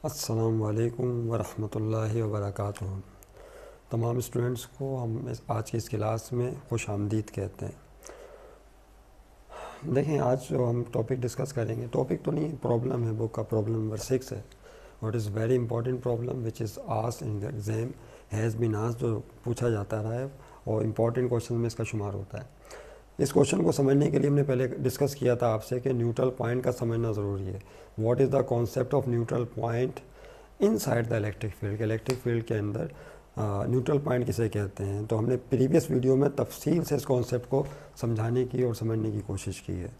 अस्सलाम वालेकुम वरहमतुल्लाहि वबरकातुहू। तमाम स्टूडेंट्स को हम आज की इस क्लास में खुश आमदीद कहते हैं। देखें, आज जो हम टॉपिक डिस्कस करेंगे, टॉपिक तो नहीं, प्रॉब्लम है, बुक का प्रॉब्लम नंबर 6 है। What is very important problem which is asked in the exam, has been asked, जो पूछा जाता रहा है और इम्पॉर्टेंट क्वेश्चन में इसका शुमार होता है। इस क्वेश्चन को समझने के लिए हमने पहले डिस्कस किया था आपसे कि न्यूट्रल पॉइंट का समझना ज़रूरी है। What is the concept of neutral point inside the electric field, electric field के अंदर न्यूट्रल पॉइंट किसे कहते हैं। तो हमने प्रीवियस वीडियो में तफसील से इस कॉन्सेप्ट को समझाने की और समझने की कोशिश की है।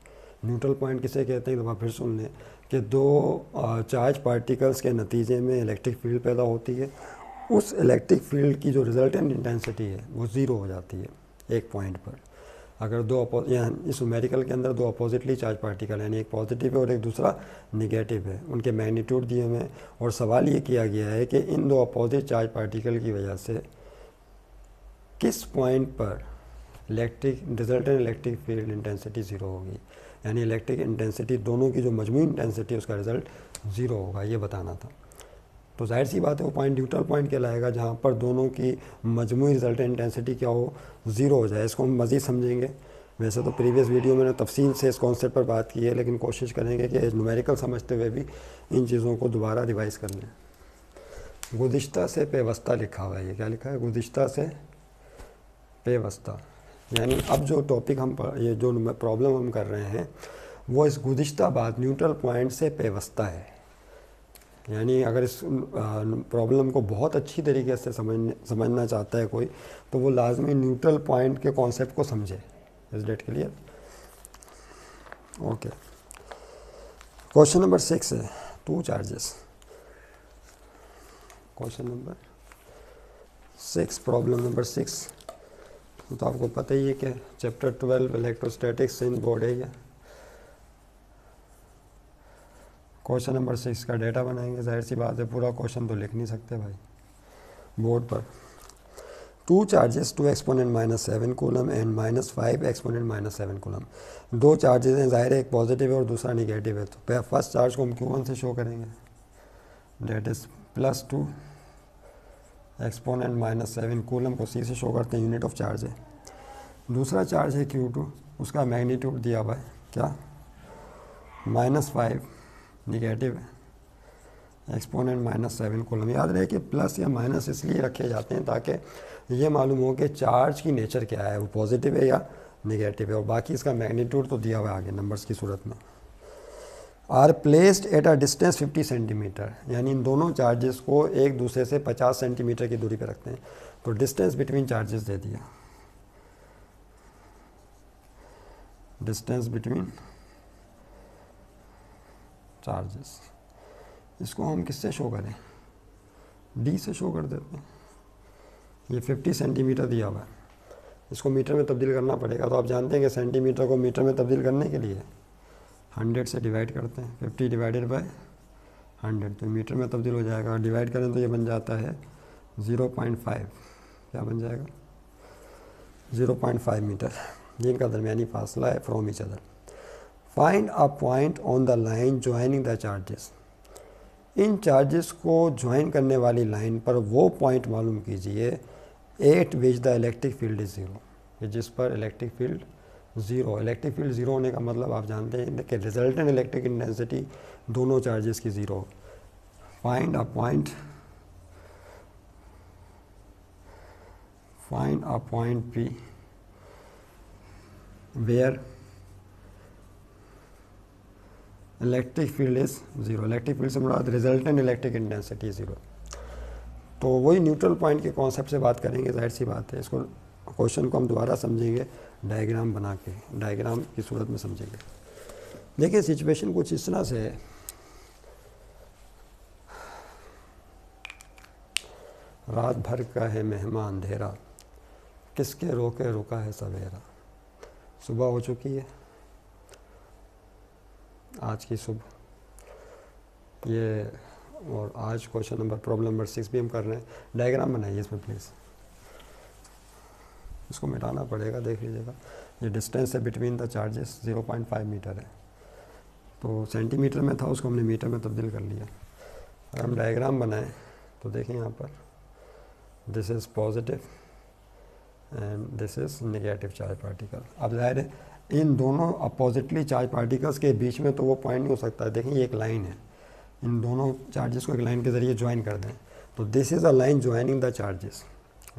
न्यूट्रल पॉइंट किसे कहते हैं, तो आप फिर सुन लें कि दो चार्ज पार्टिकल्स के नतीजे में इलेक्ट्रिक फील्ड पैदा होती है। उस इलेक्ट्रिक फील्ड की जो रिजल्टेंट इंटेंसिटी है वो ज़ीरो हो जाती है एक पॉइंट पर। अगर इस न्यूमेरिकल के अंदर दो अपोजिटली चार्ज पार्टिकल यानी एक पॉजिटिव है और एक दूसरा निगेटिव है, उनके मैग्नीट्यूड दिए हुए हैं और सवाल ये किया गया है कि इन दो अपोजिट चार्ज पार्टिकल की वजह से किस पॉइंट पर resultant electric field intensity zero होगी, यानी इलेक्ट्रिक इंटेंसिटी दोनों की जो मजमूई इंटेंसिटी उसका रिजल्ट ज़ीरो होगा, ये बताना था। तो जाहिर सी बात है वो पॉइंट न्यूट्रल पॉइंट कहलाएगा जहाँ पर दोनों की मजमूई रिजल्टेंट इंटेंसिटी क्या हो, ज़ीरो हो जाए। इसको हम मज़ीद समझेंगे। वैसे तो प्रीवियस वीडियो में तफसील से इस कॉन्सेप्ट पर बात की है, लेकिन कोशिश करेंगे कि न्यूमेरिकल समझते हुए भी इन चीज़ों को दोबारा रिवाइज़ कर लें। गुज़िश्ता से पेवस्ता लिखा हुआ है, ये क्या लिखा है, गुज़िश्ता से पेवस्ता, यानी अब जो टॉपिक ये जो प्रॉब्लम हम कर रहे हैं वो इस गुज़िश्ता बाद न्यूट्रल पॉइंट से पेवस्ता है। यानी अगर इस प्रॉब्लम को बहुत अच्छी तरीके से समझना चाहता है कोई, तो वो लाजमी न्यूट्रल पॉइंट के कॉन्सेप्ट को समझे। Is that clear? Okay, question number 6 है, two charges. Question number 6, problem number 6। तो आपको पता ही है कि चैप्टर 12 इलेक्ट्रोस्टैटिक्स इन बोर्ड है ये। क्वेश्चन नंबर 6 का डेटा बनाएंगे। जाहिर सी बात है पूरा क्वेश्चन तो लिख नहीं सकते भाई बोर्ड पर। Two charges, 2 exponent -7 coulomb and -5 exponent -7 coulomb. दो चार्जेस हैं, जाहिर है एक पॉजिटिव है और दूसरा निगेटिव है। तो फर्स्ट चार्ज को हम Q1 से शो करेंगे, डेट इज़ +2 एक्सपोनेंट -7 कूलम को C से शो करते हैं, यूनिट ऑफ चार्ज है। दूसरा चार्ज है Q2, उसका मैग्नीट्यूड दिया हुआ है क्या, -5 निगेटिव है, एक्सपोनेंट -7 कूलम। याद रहे कि प्लस या माइनस इसलिए रखे जाते हैं ताकि ये मालूम हो कि चार्ज की नेचर क्या है, वो पॉजिटिव है या निगेटिव है, और बाकी इसका मैग्नीट्यूड तो दिया हुआ है आगे नंबर्स की सूरत में। Are placed at a distance 50 centimetre, यानी इन दोनों चार्जेस को एक दूसरे से 50 सेंटीमीटर की दूरी पर रखते हैं। तो डिस्टेंस बिटवीन चार्जेस दे दिया, डिस्टेंस बिटवीन चार्जेस। इसको हम किससे शो करें, D से शो कर देते हैं। ये 50 सेंटीमीटर दिया हुआ है, इसको मीटर में तब्दील करना पड़ेगा। तो आप जानते हैं कि सेंटीमीटर को मीटर में तब्दील करने के लिए 100 से डिवाइड करते हैं, 50 डिवाइडेड बाय 100 तो मीटर में तब्दील हो जाएगा। डिवाइड करें तो ये बन जाता है 0.5, क्या बन जाएगा, 0.5 मीटर। ये इनका दरमियानी फासला है from each other. Find a point on the line joining the charges. इन चार्जेस को ज्वाइन करने वाली लाइन पर वो पॉइंट मालूम कीजिए at which the electric field is zero, कि जिस पर electric field zero. Electric field zero होने का मतलब आप जानते हैं कि रिजल्टेंट इलेक्ट्रिक इंटेंसिटी दोनों चार्जेस की zero. Find a point P where electric field is zero. Electric field से मुराद रिजल्टेंट इलेक्ट्रिक इंटेंसिटी ज़ीरो। तो वही न्यूट्रल पॉइंट के कॉन्सेप्ट से बात करेंगे। जाहिर सी बात है इसको क्वेश्चन को हम दोबारा समझेंगे डायग्राम बना के, डायग्राम की सूरत में समझेंगे। देखिए सिचुएशन कुछ इस तरह से है, रात भर का है मेहमान अंधेरा, किसके रोके रुका है सवेरा। सुबह हो चुकी है, आज की सुबह ये, और आज क्वेश्चन नंबर प्रॉब्लम नंबर 6 भी हम कर रहे हैं। डायग्राम बनाइए इसमें प्लीज़, इसको मिटाना पड़ेगा, देख लीजिएगा। ये डिस्टेंस है बिटवीन द चार्जेस 0.5 मीटर है, तो सेंटीमीटर में था उसको हमने मीटर में तब्दील कर लिया। अगर हम डायग्राम बनाएं तो देखें यहाँ पर this is positive and this is negative charge particle. अब जाहिर है इन दोनों अपोजिटली चार्ज पार्टिकल्स के बीच में तो वो पॉइंट नहीं हो सकता। देखें ये एक लाइन है, इन दोनों चार्जेस को एक लाइन के ज़रिए ज्वाइन कर दें तो this is a line joining the charges.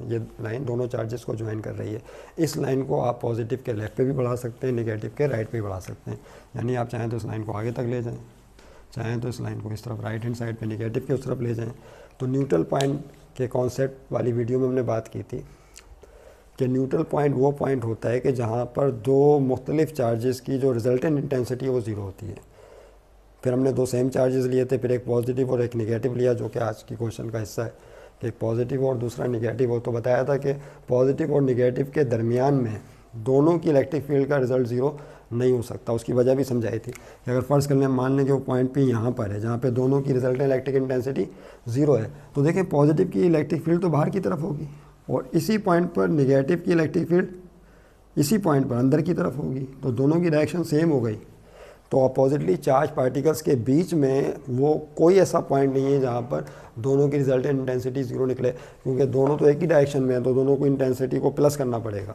ये लाइन दोनों चार्जेस को ज्वाइन कर रही है। इस लाइन को आप पॉजिटिव के लेफ़्ट पे भी बढ़ा सकते हैं, नेगेटिव के राइट पे भी बढ़ा सकते हैं। यानी आप चाहें तो इस लाइन को आगे तक ले जाएं, चाहें तो इस लाइन को इस तरफ राइट हैंड साइड पे नेगेटिव की उस तरफ ले जाएं। तो न्यूट्रल पॉइंट के कॉन्सेप्ट वाली वीडियो में हमने बात की थी कि न्यूट्रल पॉइंट वो पॉइंट होता है कि जहाँ पर दो मुख्तलिफ चार्जेस की जो रिजल्टेंट इंटेंसिटी है वो ज़ीरो होती है। फिर हमने दो सेम चार्जेस लिए थे, फिर एक पॉजिटिव और एक नेगेटिव लिया, जो कि आज की क्वेश्चन का हिस्सा है कि एक पॉजिटिव और दूसरा नेगेटिव हो। तो बताया था कि पॉजिटिव और नेगेटिव के दरमियान में दोनों की इलेक्ट्रिक फील्ड का रिजल्ट ज़ीरो नहीं हो सकता। उसकी वजह भी समझाई थी कि अगर फ़र्ज़ कर लें मान लें कि वो पॉइंट पी यहाँ पर है जहाँ पे दोनों की रिजल्टेंट इलेक्ट्रिक इंटेंसिटी ज़ीरो है, तो देखें पॉजिटिव की इलेक्ट्रिक फील्ड तो बाहर की तरफ होगी और इसी पॉइंट पर नेगेटिव की इलेक्ट्रिक फील्ड इसी पॉइंट पर अंदर की तरफ होगी। तो दोनों की डायरेक्शन सेम हो गई। तो अपोजिटली चार्ज पार्टिकल्स के बीच में वो कोई ऐसा पॉइंट नहीं है जहाँ पर दोनों की रिजल्टेंट इंटेंसिटी ज़ीरो निकले, क्योंकि दोनों तो एक ही डायरेक्शन में है तो दोनों को इंटेंसिटी को प्लस करना पड़ेगा।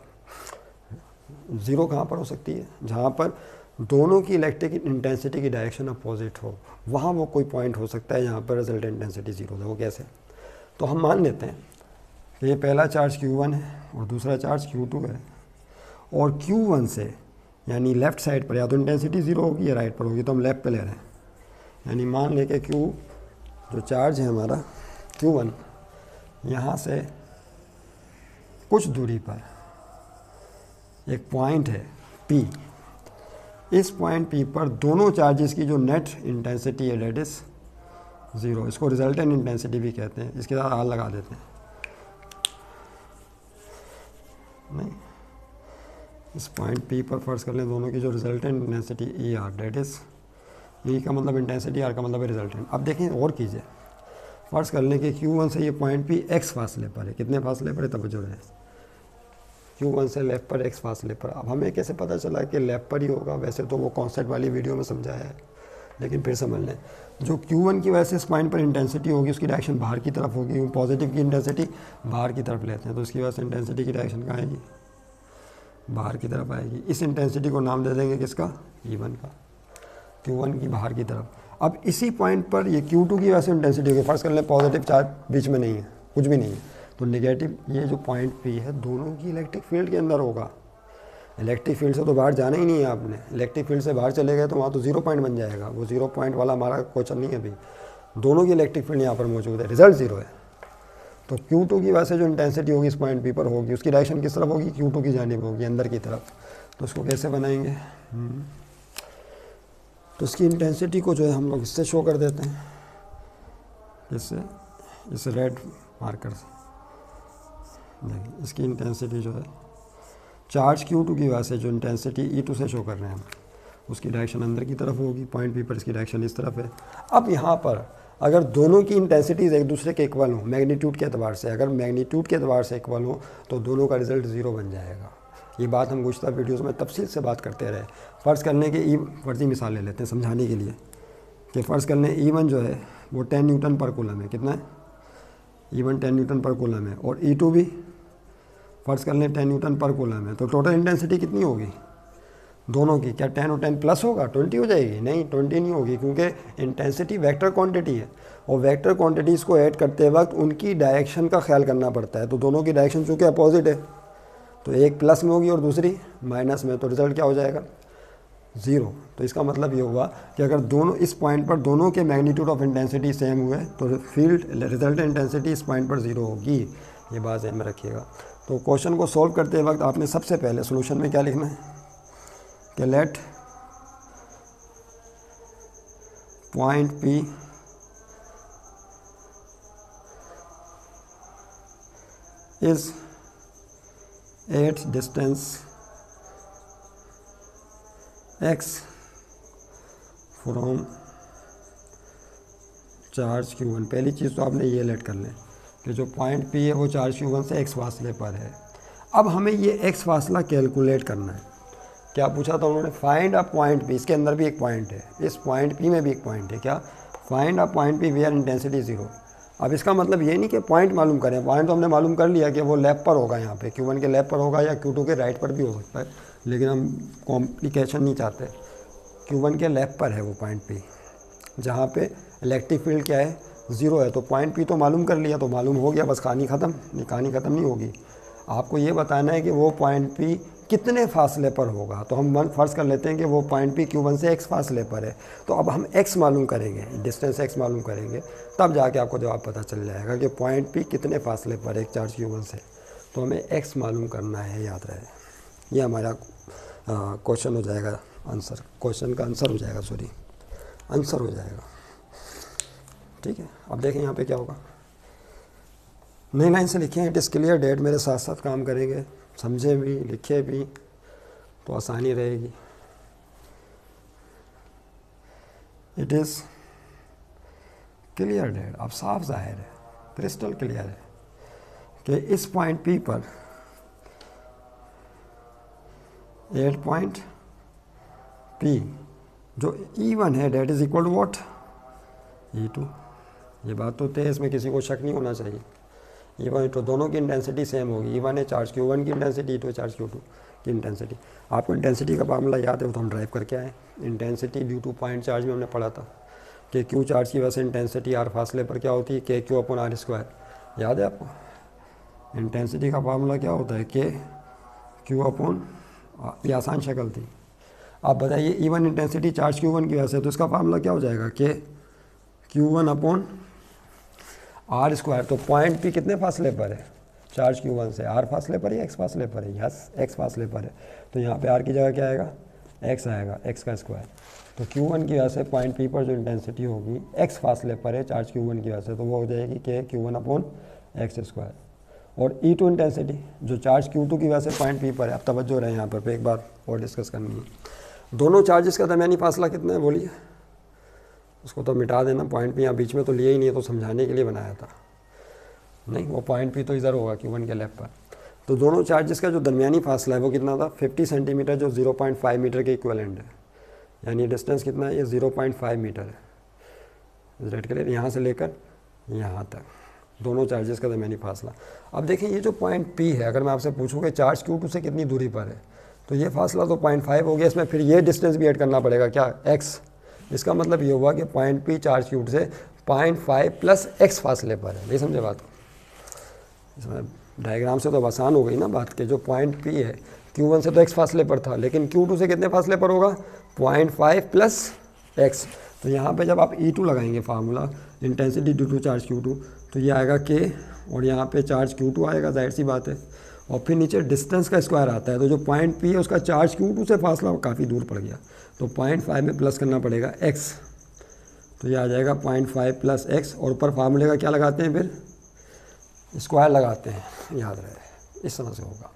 ज़ीरो कहाँ पर हो सकती है? जहाँ पर दोनों की इलेक्ट्रिक इंटेंसिटी की डायरेक्शन अपोजिट हो, वहाँ वो कोई पॉइंट हो सकता है जहाँ पर रिजल्टेंट इंटेंसिटी ज़ीरो है। वो कैसे? तो हम मान लेते हैं कि ये पहला चार्ज Q1 है और दूसरा चार्ज Q2 है, और Q1 से यानी लेफ़्ट साइड पर या तो इंटेंसिटी ज़ीरो होगी या राइट पर होगी, तो हम लेफ़्ट पे ले रहे हैं। यानी मान लें कि Q जो चार्ज है हमारा Q1 यहाँ से कुछ दूरी पर एक पॉइंट है P। इस पॉइंट P पर दोनों चार्जेस की जो नेट इंटेंसिटी है डेट इज़ ज़ीरो। इसको रिजल्टेंट इंटेंसिटी भी कहते हैं। इसके साथ आर लगा देते हैं। नहीं, इस पॉइंट P पर फर्ज कर लें दोनों की जो resultant intensity E R that is, E का मतलब इंटेंसिटी, आर का मतलब है रिजल्टेंट। अब देखें और कीजिए, फ़र्ज़ कर लें कि Q1 से ये पॉइंट P x फासले पर है। कितने फासले पर है? तवज्जो है, Q1 से लेफ़्ट पर x फासले पर। अब हमें कैसे पता चला कि लेफ़्ट पर ही होगा? वैसे तो वो कॉन्सेप्ट वाली वीडियो में समझाया है, लेकिन फिर समझ लें जो Q1 की वजह से इस पॉइंट पर इंटेंसिटी होगी उसकी डायरेक्शन बाहर की तरफ होगी। पॉजिटिव की इंटेंसिटी बाहर की तरफ लेते हैं तो उसकी वजह से इंटेंसिटी की डायरेक्शन कहाँ आएगी? बाहर की तरफ आएगी। इस इंटेंसिटी को नाम दे देंगे किसका? E1 का, Q1 की बाहर की तरफ। अब इसी पॉइंट पर ये Q2 की वजह से इंटेंसिटी होगी। फर्स्ट कर लें पॉजिटिव चार्ज बीच में नहीं है, कुछ भी नहीं है, तो नेगेटिव ये जो पॉइंट P है दोनों की इलेक्ट्रिक फील्ड के अंदर होगा। इलेक्ट्रिक फील्ड से तो बाहर जाना ही नहीं है आपने। इलेक्ट्रिक फील्ड से बाहर चले गए तो वहाँ तो ज़ीरो पॉइंट बन जाएगा। वो ज़ीरो पॉइंट वाला हमारा क्वेश्चन नहीं है अभी। दोनों की इलेक्ट्रिक फील्ड यहाँ पर मौजूद है, रिजल्ट ज़ीरो है। तो Q2 की वजह से जो इंटेंसिटी होगी इस पॉइंट P पर होगी, उसकी डायरेक्शन किस तरफ होगी? Q2 की जानिब होगी, अंदर की तरफ। तो उसको कैसे बनाएंगे? तो इसकी इंटेंसिटी को जो है हम लोग इससे शो कर देते हैं, इससे, इस रेड मार्कर से। देखिए इसकी इंटेंसिटी जो है चार्ज Q2 की वजह से जो इंटेंसिटी E2 से शो कर रहे हैं हम, उसकी डायरेक्शन अंदर की तरफ होगी। पॉइंट P पर इसकी डायरेक्शन इस तरफ है। अब यहाँ पर अगर दोनों की इंटेंसिटीज़ एक दूसरे के इक्वल हो मैग्नीट्यूड के अतबार से, अगर मैग्नीट्यूड के अतबार से इक्वल हो तो दोनों का रिजल्ट ज़ीरो बन जाएगा। ये बात हम गुज़श्ता वीडियोज़ में तफसील से बात करते रहे। फ़र्ज़ करने के फर्जी मिसाल ले लेते हैं समझाने के लिए कि फ़र्ज़ करने E1 जो है वो 10 न्यूटन पर कूलम है। कितना है? E1 10 न्यूटन पर कूलम है, और E2 भी फ़र्ज़ कर लें 10 न्यूटन पर कूलम है। तो टोटल इंटेंसिटी कितनी होगी दोनों की? क्या 10 और 10 प्लस होगा? 20 हो जाएगी? नहीं, 20 नहीं होगी, क्योंकि इंटेंसिटी वेक्टर क्वांटिटी है और वेक्टर क्वांटिटीज़ को ऐड करते वक्त उनकी डायरेक्शन का ख्याल करना पड़ता है। तो दोनों की डायरेक्शन चूँकि अपोजिट है तो एक प्लस में होगी और दूसरी माइनस में, तो रिज़ल्ट क्या हो जाएगा? ज़ीरो। तो इसका मतलब ये हुआ कि अगर दोनों इस पॉइंट पर दोनों के मैग्नीट्यूड ऑफ इंटेंसिटी सेम हुए तो फील्ड रिजल्ट इंटेंसिटी इस पॉइंट पर ज़ीरो होगी। ये बात ध्यान में रखिएगा। तो क्वेश्चन को सॉल्व करते वक्त आपने सबसे पहले सोल्यूशन में क्या लिखना है कि let point P is at distance x from charge Q1। पहली चीज़ तो आपने ये लेट कर लें कि जो पॉइंट P है वो चार्ज Q1 से x फासले पर है। अब हमें ये x फासला कैलकुलेट करना है। क्या पूछा था उन्होंने? Find a point P। इसके अंदर भी एक पॉइंट है, इस पॉइंट P में भी एक पॉइंट है। क्या? Find a point P where intensity 0। अब इसका मतलब ये नहीं कि पॉइंट मालूम करें, पॉइंट तो हमने मालूम कर लिया कि वो लेफ्ट पर होगा, यहाँ पे Q1 के लेफ्ट पर होगा या Q2 के राइट पर भी हो सकता है, लेकिन हम कॉम्प्लिकेशन नहीं चाहते। Q1 के लेफ्ट पर है वो पॉइंट पी, जहाँ पे इलेक्ट्रिक फील्ड क्या है 0 है। तो पॉइंट पी तो मालूम कर लिया, तो मालूम हो गया, बस कहानी ख़त्म। नहीं, कहानी ख़त्म नहीं होगी, आपको ये बताना है कि वो पॉइंट पी कितने फासले पर होगा। तो हम फर्ज कर लेते हैं कि वो पॉइंट पी Q1 से x फासले पर है, तो अब हम x मालूम करेंगे, डिस्टेंस x मालूम करेंगे, तब जाके आपको जवाब पता चल जाएगा कि पॉइंट पी कितने फासले पर है एक चार्ज Q1 से। तो हमें x मालूम करना है, याद रहे। ये हमारा क्वेश्चन हो जाएगा, आंसर, क्वेश्चन का आंसर हो जाएगा, सॉरी आंसर हो जाएगा। ठीक है, अब देखें यहाँ पे क्या होगा। नई लाइन से लिखें, इट इज़ क्लियर डेट, मेरे साथ साथ काम करेंगे, समझे भी लिखे भी तो आसानी रहेगी। इट इज़ क्लियर डेट, अब साफ जाहिर है, क्रिस्टल क्लियर है कि इस पॉइंट पी पर 8 पॉइंट पी जो E1 है that is equal to what, E2। ये बात तो तय, इसमें किसी को शक नहीं होना चाहिए। E1 तो दोनों की इंटेंसिटी सेम होगी, E1 है चार्ज Q1 की इंटेंसिटी, E2 है चार्ज Q2 की इंटेंसिटी। आपको इंटेंसिटी का फार्मूला याद है, वो तो हम ड्राइव करके आए। Intensity due two point charge में हमने पढ़ा था कि Q चार्ज की वजह से इंटेंसिटी R फासले पर क्या होती है, KQ/R²। याद है आपको? इंटेंसिटी का फार्मूला क्या होता है, KQ/, ये आसान शक्ल थी। आप बताइए, E1 इंटेंसिटी चार्ज Q1 की वजह से, तो इसका फार्मूला क्या हो जाएगा, KQ1/R²। तो पॉइंट पी कितने फासले पर है चार्ज Q1 से, R फासले पर है, X फासले पर है, यस X फासले पर है। तो यहाँ पे R की जगह क्या आएगा, X आएगा, X का स्क्वायर। तो Q1 की वजह से पॉइंट पी पर जो इंटेंसिटी होगी X फासले पर है चार्ज Q1 की वजह से, तो वो हो जाएगी KQ1/X²। और E2 इंटेंसिटी जो चार्ज Q2 की वजह से पॉइंट पी पर है। अब तवज्जो रहे यहाँ पर एक बार और डिस्कस करनी है। दोनों चार्जेस का दरमियानी फासला कितना है, बोलिए। उसको तो मिटा देना, पॉइंट पी यहाँ बीच में तो लिए ही नहीं है, तो समझाने के लिए बनाया था। नहीं, वो पॉइंट पी तो इधर होगा Q1 के लेफ्ट पर। तो दोनों चार्जेस का जो दरमियानी फासला है वो कितना था, 50 सेंटीमीटर, जो 0.5 मीटर के इक्वलेंट है। यानी डिस्टेंस कितना है, ये 0.5 मीटर है। रेड कलर, यहाँ से लेकर यहाँ तक दोनों चार्जेस का दरमियानी फासला। अब देखें, ये जो पॉइंट पी है, अगर मैं आपसे पूछूँ कि चार्ज Q2 से कितनी दूरी पर है, तो ये फासला तो 0.5 हो गया। इसमें फिर ये डिस्टेंस भी ऐड करना पड़ेगा, क्या, x। इसका मतलब ये हुआ कि पॉइंट पी चार्ज Q2 से 0.5 प्लस x फासले पर है। नहीं समझे बात को? इसमें डायग्राम से तो आसान हो गई ना बात, के जो पॉइंट पी है Q1 से तो x फासले पर था, लेकिन Q2 से कितने फासले पर होगा, 0.5 प्लस x। तो यहाँ पे जब आप E2 लगाएंगे formula, intensity due to charge Q2, तो ये आएगा K, और यहाँ पे चार्ज Q2 आएगा, जाहिर सी बात है, और फिर नीचे डिस्टेंस का स्क्वायर आता है। तो जो पॉइंट पी है उसका चार्ज Q2 से फासला काफ़ी दूर पड़ गया, तो 0.5 में प्लस करना पड़ेगा x। तो ये आ जाएगा 0.5 प्लस x, और ऊपर फार्मूले का क्या लगाते हैं, फिर स्क्वायर लगाते हैं, याद रहे, इस तरह से होगा।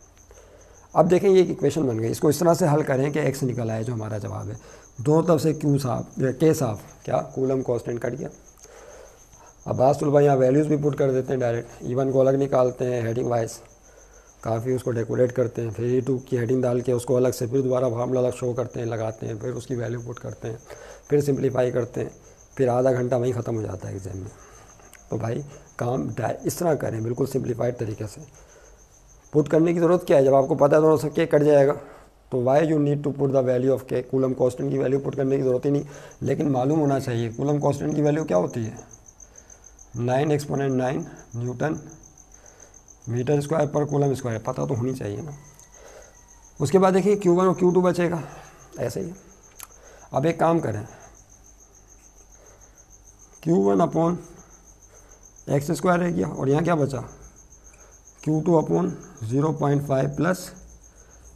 अब देखें, ये इक्वेशन बन गई, इसको इस तरह से हल करें कि x निकल आए, जो हमारा जवाब है। दोनों तरफ से Q साफ, K साफ, क्या, कूलम कांस्टेंट कट गया। अब बात सुलभा, यहाँ वैल्यूज़ भी पुट कर देते हैं डायरेक्ट। E1 को अलग निकालते हैं हेडिंग वाइज, काफ़ी उसको डेकोरेट करते हैं, फिर E2 की हेडिंग डाल के उसको अलग से फिर दोबारा फार्मूला अलग शो करते हैं, लगाते हैं, फिर उसकी वैल्यू पुट करते हैं, फिर सिंप्लीफाई करते हैं, फिर आधा घंटा वहीं ख़त्म हो जाता है एग्जाम में। तो भाई काम इस तरह करें, बिल्कुल सिंप्लीफाइड तरीके से। पुट करने की ज़रूरत क्या है, जब आपको पता है दोनों से K कट जाएगा, तो why you need to put the value of K। Coulomb constant की वैल्यू पुट करने की ज़रूरत ही नहीं, लेकिन मालूम होना चाहिए कूलम कांस्टेंट की वैल्यू क्या होती है, 9 एक्सपोनेंट 9 न्यूटन मीटर स्क्वायर पर कूलम स्क्वायर, पता तो होनी चाहिए ना। उसके बाद देखिए Q1 और Q2 बचेगा, ऐसे ही। अब एक काम करें, Q1/x² रह गया, और यहाँ क्या बचा, Q2/0.5 प्लस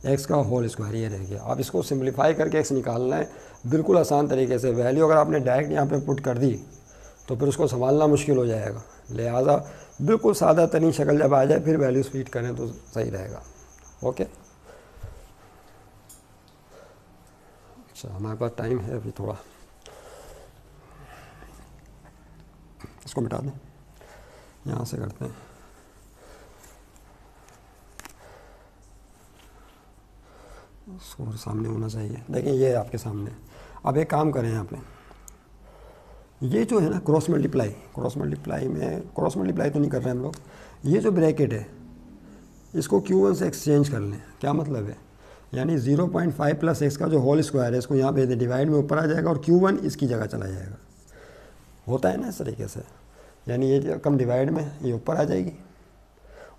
x का होल स्क्वायर, ये रह गया। अब इसको सिंप्लीफाई करके x निकालना है, बिल्कुल आसान तरीके से। वैल्यू अगर आपने डायरेक्ट यहाँ पे पुट कर दी तो फिर उसको संभालना मुश्किल हो जाएगा, लिहाजा बिल्कुल सादा तरीन शक्ल जब आ जाए फिर वैल्यूज़ फीड करें तो सही रहेगा। ओके, अच्छा हमारे पास टाइम है अभी थोड़ा, इसको मिटा दें, यहाँ से करते हैं। इसको सामने होना चाहिए, देखिए ये आपके सामने। अब एक काम करें, यहाँ पे ये जो है ना क्रॉस मल्टीप्लाई में क्रॉस मल्टीप्लाई तो नहीं कर रहे हम लोग, ये जो ब्रैकेट है इसको Q1 से एक्सचेंज कर लें। क्या मतलब है, यानी 0.5 प्लस एक्स का जो होल स्क्वायर है इसको यहाँ भेज दें, डिवाइड में ऊपर आ जाएगा और Q1 इसकी जगह चला जाएगा। होता है ना इस तरीके से, यानी ये रकम डिवाइड में ये ऊपर आ जाएगी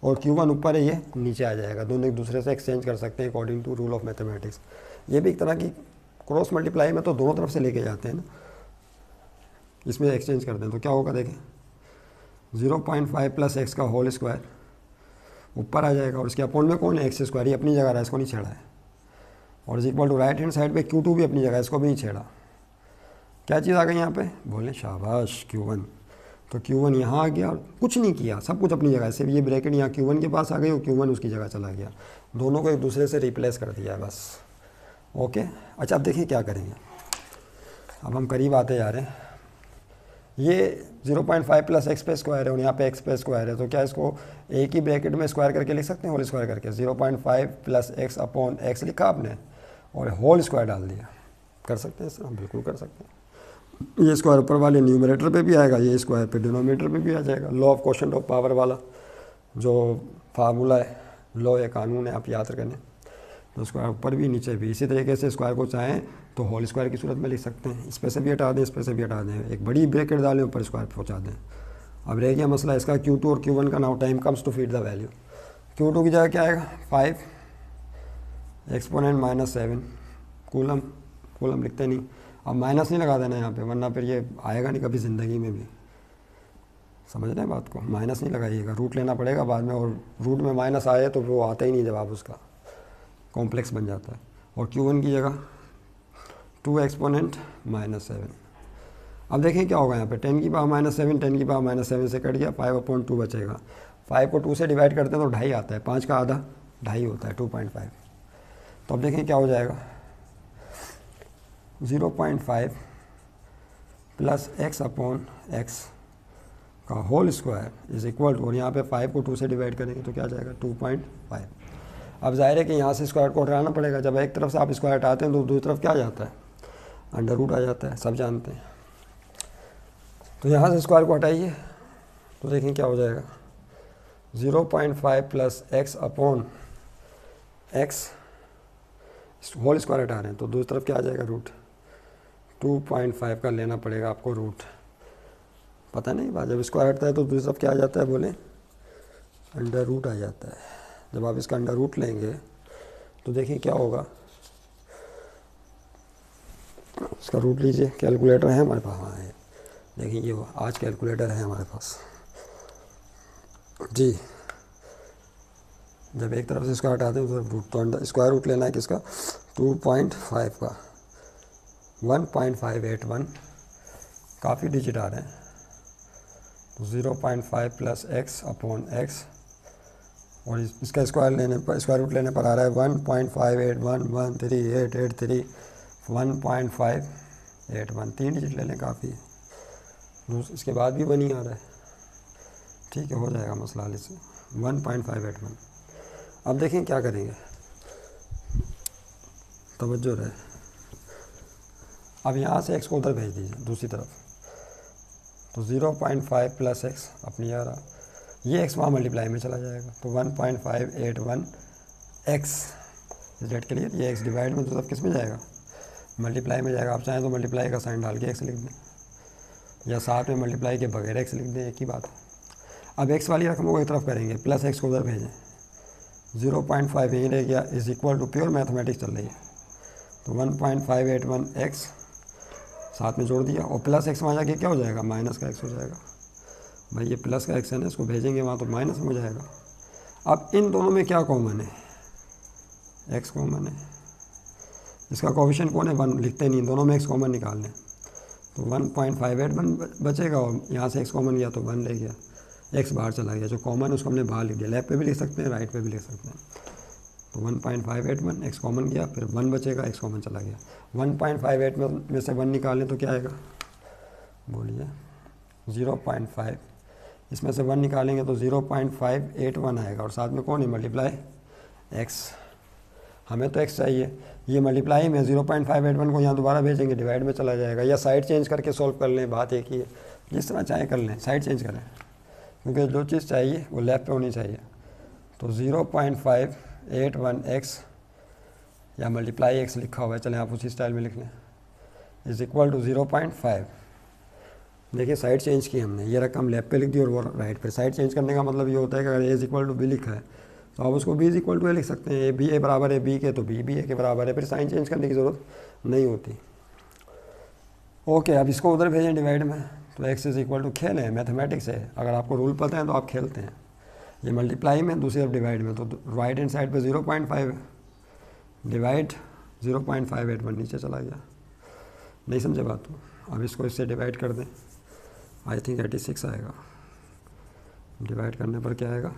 और Q1 ऊपर है ये नीचे आ जाएगा। दोनों एक दूसरे से एक्सचेंज कर सकते हैं according to rule of mathematics. ये भी एक तरह की क्रॉस मल्टीप्लाई में तो दोनों तरफ से लेके जाते हैं ना, इसमें एक्सचेंज करते हैं। तो क्या होगा देखें, 0.5 प्लस एक्स का होल स्क्वायर ऊपर आ जाएगा और इसके अपॉन में कौन है, एक्स स्क्वायर, ये अपनी जगह रहा है, इसको नहीं छेड़ा है। और is equal to right hand side पे Q2 भी अपनी जगह है, इसको भी नहीं छेड़ा। क्या चीज़ आ गई यहाँ पे, बोले शाबाश Q1। तो Q1 यहाँ आ गया और कुछ नहीं किया, सब कुछ अपनी जगह है, सिर्फ ये ब्रैकेट यहाँ Q1 के पास आ गई और Q1 उसकी जगह चला गया। दोनों को एक दूसरे से रिप्लेस कर दिया है बस। ओके, अच्छा अब देखिए क्या करेंगे, अब हम करीब आते जा रहे हैं। ये 0.5 प्लस एक्स पे स्क्वायर है और यहाँ पे एक्स पे स्क्वायर है, तो क्या इसको एक ही ब्रैकेट में स्क्वायर करके लिख सकते हैं, होल स्क्वायर करके। 0.5 प्लस एक्स अपॉन एक्स लिखा आपने और होल स्क्वायर डाल दिया। कर सकते हैं सर, बिल्कुल कर सकते हैं। ये स्क्वायर ऊपर वाले न्यूमरेटर पे भी आएगा, ये स्क्वायर पे डिनोमिनेटर पे भी आ जाएगा। Law of quotient of power वाला जो फार्मूला है, लॉ या कानून है, आप याद रखें। तो स्क्वायर ऊपर भी नीचे भी, इसी तरीके से स्क्वायर को चाहें तो होल स्क्वायर की सूरत में लिख सकते हैं। इस पे से भी हटा दें, इस पे से भी हटा दें, एक बड़ी ब्रैकेट डालें, ऊपर स्क्वायर पहुंचा दें। अब रह गया मसला इसका Q2 और Q1 का। Now time comes to feed the value. Q2 की जगह क्या आएगा, 5 एक्सपोनेंट -7 कूलम लिखते नहीं। अब माइनस नहीं लगा देना यहाँ पे, वरना फिर ये आएगा नहीं कभी ज़िंदगी में भी। समझ रहे हैं बात को, माइनस नहीं लगाइएगा, रूट लेना पड़ेगा बाद में, और रूट में माइनस आए तो वो आता ही नहीं जवाब, उसका कॉम्प्लेक्स बन जाता है। और Q1 की जगह 2 एक्सपोनेंट -7। अब देखें क्या होगा यहाँ पे, 10 की पावर -7 10 की पावर -7 से कट गया, 5/2 बचेगा। 5 को 2 से डिवाइड करते हैं तो 2.5 आता है, 5 का आधा 2.5 होता है, 2.5। तो अब देखें क्या हो जाएगा, 0.5 प्लस एक्स अपॉन एक्स का whole square is equal to, और यहाँ पे 5 को 2 से डिवाइड करेंगे तो क्या जाएगा 2.5। अब जाहिर है कि यहाँ से स्क्वायर को हटाना पड़ेगा। जब एक तरफ से आप स्क्वायर हटाते हैं तो दूसरी तरफ क्या आ जाता है, अंडर रूट आ जाता है, सब जानते हैं। तो यहाँ से स्क्वायर को हटाइए तो देखें क्या हो जाएगा, 0.5 plus x upon x whole square हटा रहे हैं तो दूसरी तरफ क्या आ जाएगा, रूट। 2.5 का लेना पड़ेगा आपको रूट। पता नहीं बात, जब स्क्वायर हटता है तो दूसरी तरफ क्या आ जाता है, बोले अंडर रूट आ जाता है। जब आप इसका अंडर रूट लेंगे तो देखिए क्या होगा, इसका रूट लीजिए, कैलकुलेटर है हमारे पास, हाँ है, देखिए ये आज कैलकुलेटर है हमारे पास जी। जब एक तरफ से स्क्वायर हटाते हैं तो रूट, तो स्क्वायर रूट लेना है किसका, 2.5 का, 1.581, काफ़ी डिजिट आ रहे हैं। तो 0.5 प्लस एक्स अपॉन एक्स, और इसका स्क्वायर लेने पर, स्क्वायर रूट लेने पर आ रहा है 1.58113883 1.581, 3 डिजिट ले लें काफ़ी। इसके बाद भी 1 ही आ रहा है, ठीक है, हो जाएगा मसला हल इससे, 1.581। अब देखें क्या करेंगे, तवज्जो रहे। अब यहाँ से एक्स को उधर भेज दीजिए दूसरी तरफ, तो 0.5 प्लस एक्स अपनी आ रहा, ये एक्स वहाँ मल्टीप्लाई में चला जाएगा तो 1.581 एक्स इस डेट के लिए, ये एक्स डिवाइड में तो सब किस में जाएगा, मल्टीप्लाई में जाएगा। आप चाहें तो मल्टीप्लाई का साइन डाल के एक्स लिख दें, या साथ में मल्टीप्लाई के बगैर एक्स लिख दें, एक ही बात है। अब एक्स वाली रकमों को एक तरफ करेंगे, प्लस एक्स को उधर भेजें, 0.5 यहीं रह गया, is equal to, pure mathematics चल रही है, तो 1.581 एक्स साथ में जोड़ दिया, और प्लस एक्स वहाँ जाके क्या हो जाएगा, माइनस का एक्स हो जाएगा। भाई ये प्लस का एक्स है ना, इसको भेजेंगे वहाँ तो माइनस में हो जाएगा। अब इन दोनों में क्या कॉमन है, एक्स कॉमन है, इसका कोएफिशिएंट कौन है, 1, लिखते नहीं, दोनों में एक्स कॉमन निकाल लें तो 1.581 बचेगा, और यहाँ से एक्स कॉमन गया तो 1 रह गया, एक्स बाहर चला गया, जो कॉमन उसको हमने बाहर लिख दिया। लेफ्ट पे भी लिख सकते हैं, राइट पे भी लिख सकते हैं। तो 1.581 एक्स कॉमन गया, फिर 1 बचेगा, एक्स कॉमन चला गया। 1.58 में से 1 निकालें तो क्या आएगा, बोलिए 0.5, इसमें से 1 निकालेंगे तो 0.581 आएगा, और साथ में कौन है, मल्टीप्लाई एक्स। हमें तो x चाहिए, ये मल्टीप्लाई में 0.581 को यहाँ दोबारा भेजेंगे, डिवाइड में चला जाएगा, या साइड चेंज करके सॉल्व कर लें, बात एक ही है, जिस तरह चाहे कर लें, साइड चेंज करें, क्योंकि जो चीज़ चाहिए वो लेफ्ट पे होनी चाहिए। तो 0.581x या मल्टीप्लाई x लिखा हुआ है, चलें आप उसी स्टाइल में लिख लें, इज़ इक्वल टू 0.5। देखिए साइड चेंज की हमने, ये रकम लेफ्ट पे लिख दी और वो राइट पे। साइड चेंज करने का मतलब ये होता है कि अगर a is equal to b लिखा है तो आप उसको b is equal to a लिख सकते हैं। a बराबर है b के, तो b भी a के बराबर है, फिर साइन चेंज करने की ज़रूरत नहीं होती। ओके, अब इसको उधर भेजें डिवाइड में, तो x इज़ इक्वल टू, खेल है, मैथमेटिक्स है, अगर आपको रूल पता है तो आप खेलते हैं। ये मल्टीप्लाई में, दूसरी तरफ डिवाइड में, तो राइट हैंड साइड पे 0.5 डिवाइड 0.581 नीचे चला गया। नहीं समझे बात तो अब इसको इससे डिवाइड कर दें, आई थिंक 86 आएगा। डिवाइड करने पर क्या आएगा?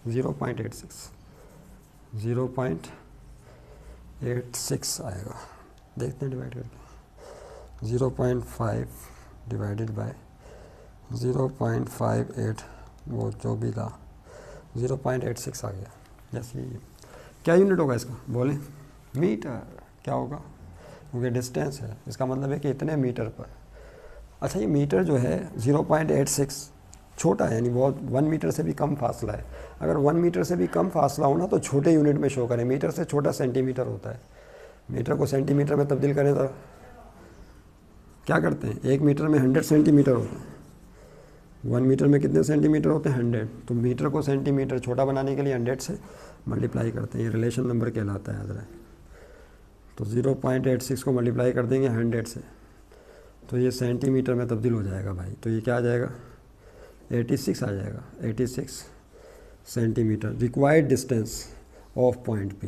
0.86 आएगा। देखते हैं डिवाइड करके, 0.5 डिवाइडेड बाय 0.58, वो जो भी था 0.86 आ गया। जैसे ये क्या यूनिट होगा इसका, बोलें? मीटर। क्या होगा? क्योंकि डिस्टेंस है, इसका मतलब है कि इतने मीटर पर। अच्छा, ये मीटर जो है 0.86 छोटा है, यानी बहुत 1 मीटर से भी कम फासला है। अगर 1 मीटर से भी कम फासला हो ना तो छोटे यूनिट में शो करें। मीटर से छोटा सेंटीमीटर होता है। मीटर को सेंटीमीटर में तब्दील करें तो क्या करते हैं? 1 मीटर में 100 सेंटीमीटर होते हैं। 1 मीटर में कितने सेंटीमीटर होते हैं? 100। तो मीटर को सेंटीमीटर छोटा बनाने के लिए 100 से मल्टीप्लाई करते हैं। ये रिलेशन नंबर कहलाता है, याद रहे। तो 0.86 को मल्टीप्लाई कर देंगे 100 से, तो ये सेंटीमीटर में तब्दील हो जाएगा भाई। तो ये क्या आ जाएगा? 86 आ जाएगा। 86 centimetre. Required distance of point P,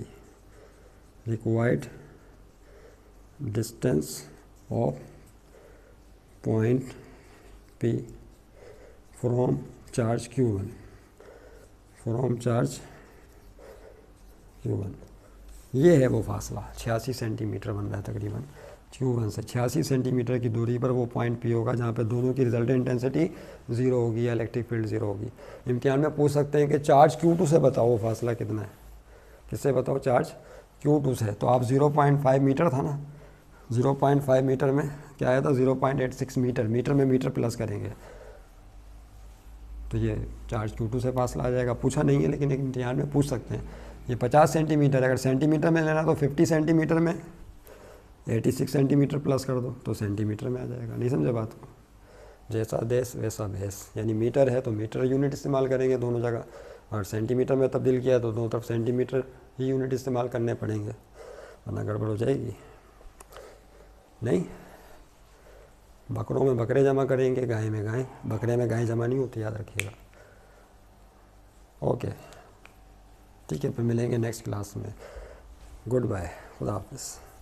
required distance of point P from charge Q1, from charge Q1। ये है वो फासला, 86 सेंटीमीटर बन रहा है तकरीबन। Q1 से 86 सेंटीमीटर की दूरी पर वो पॉइंट P होगा जहाँ पे दोनों की रिजल्टेंट इंटेंसिटी 0 होगी, इलेक्ट्रिक फील्ड 0 होगी। इम्तिहान में पूछ सकते हैं कि चार्ज Q2 से बताओ वो फासला कितना है। किससे बताओ? चार्ज Q2 से। तो आप 0.5 मीटर था ना, 0.5 मीटर में क्या आया था? 0.86 मीटर। मीटर में मीटर प्लस करेंगे तो ये चार्ज Q2 से फासला आ जाएगा। पूछा नहीं है लेकिन एक इम्तिहान में पूछ सकते हैं। ये 50 सेंटीमीटर, अगर सेंटीमीटर में लेना तो 50 सेंटीमीटर में 86 सेंटीमीटर प्लस कर दो तो सेंटीमीटर में आ जाएगा। नहीं समझे बात को? जैसा देश वैसा भेस, यानी मीटर है तो मीटर यूनिट इस्तेमाल करेंगे दोनों जगह, और सेंटीमीटर में तब्दील किया तो दोनों तरफ सेंटीमीटर ही यूनिट इस्तेमाल करने पड़ेंगे, वरना गड़बड़ हो जाएगी। नहीं, बकरों में बकरे जमा करेंगे, गाय में गाय, बकरे में गाय जमा नहीं होती, याद रखिएगा। ओके, ठीक है, फिर मिलेंगे नेक्स्ट क्लास में। गुड बाय, खुदा हाफिज़।